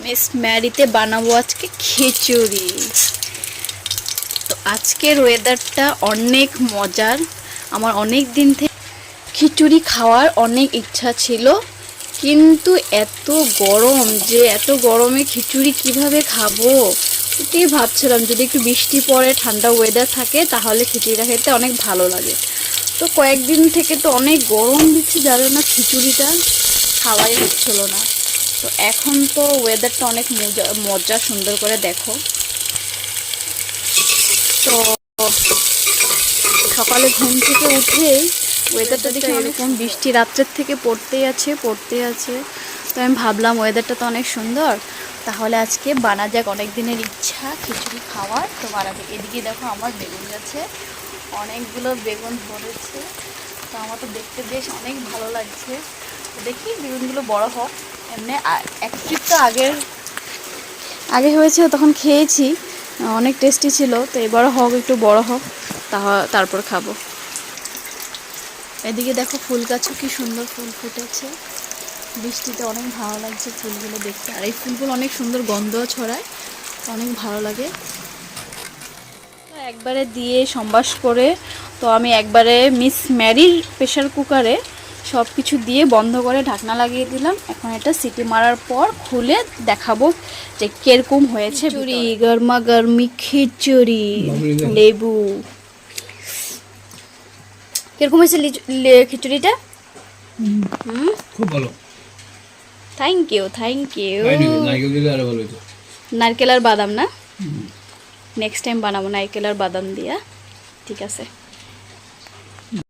Miss ম্যারিতে বানাবো আজকে খিচুড়ি। তো আজকের ওয়েদারটা অনেক মজার। আমার অনেক দিন থেকে খিচুড়ি খাওয়ার অনেক ইচ্ছা ছিল, কিন্তু এত গরম যে এত গরমে খিচুড়ি কিভাবে খাবো ওটাই ভাবছিলাম। যদি একটু বৃষ্টি পড়ে, ঠান্ডা ওয়েদার থাকে, তাহলে খিচুড়িটা খেতে অনেক ভালো লাগে। তো কয়েকদিন থেকে তো অনেক গরম দিচ্ছে, যার জন্য খিচুড়িটা খাওয়াই হচ্ছিল না। তো এখন তো ওয়েদারটা অনেক মজা সুন্দর করে দেখো। তো সকালে ঘুম থেকে উঠেই ওয়েদারটা দেখে এরকম বৃষ্টি রাত্রের থেকে পড়তেই আছে। তো আমি ভাবলাম ওয়েদারটা তো অনেক সুন্দর, তাহলে আজকে বানা যাক। অনেক দিনের ইচ্ছা খিচুড়ি খাওয়ার, তো বানা যাক। এদিকে দেখো আমার বেগুন গাছে অনেকগুলো বেগুন ধরেছে। তো আমার তো দেখতে বেশ অনেক ভালো লাগছে। তো দেখি বেগুনগুলো বড় হোক। এমনি এক ট্রিপ তো আগে হয়েছে, তখন খেয়েছি, অনেক টেস্টি ছিল। তো এবারও হোক, একটু বড় হোক, তারপর খাবো। এদিকে দেখো ফুল গাছও কি সুন্দর ফুল ফুটেছে। বৃষ্টিতে অনেক ভালো লাগছে ফুলগুলো দেখতে। আর এই ফুলগুলো অনেক সুন্দর গন্ধ ছড়ায়, অনেক ভালো লাগে। তো একবারে দিয়ে সম্বাস করে, তো আমি একবারে মিস ম্যারির প্রেশার কুকারে সব কিছু দিয়ে বন্ধ করে ঢাকনা লাগিয়ে দিলাম। এখন এটা সিটি মারার পর খুলে দেখাবো যে কিরকম হয়েছে। খিচুড়ি, গরমা গরমি খিচুড়ি, লেবু। কিরকম হয়েছে খিচুড়িটা? খুব ভালো। Thank you. নারকেল আর বাদাম না? নেক্সট টাইম বানাবো নারকেল আর বাদাম দিয়া। ঠিক আছে।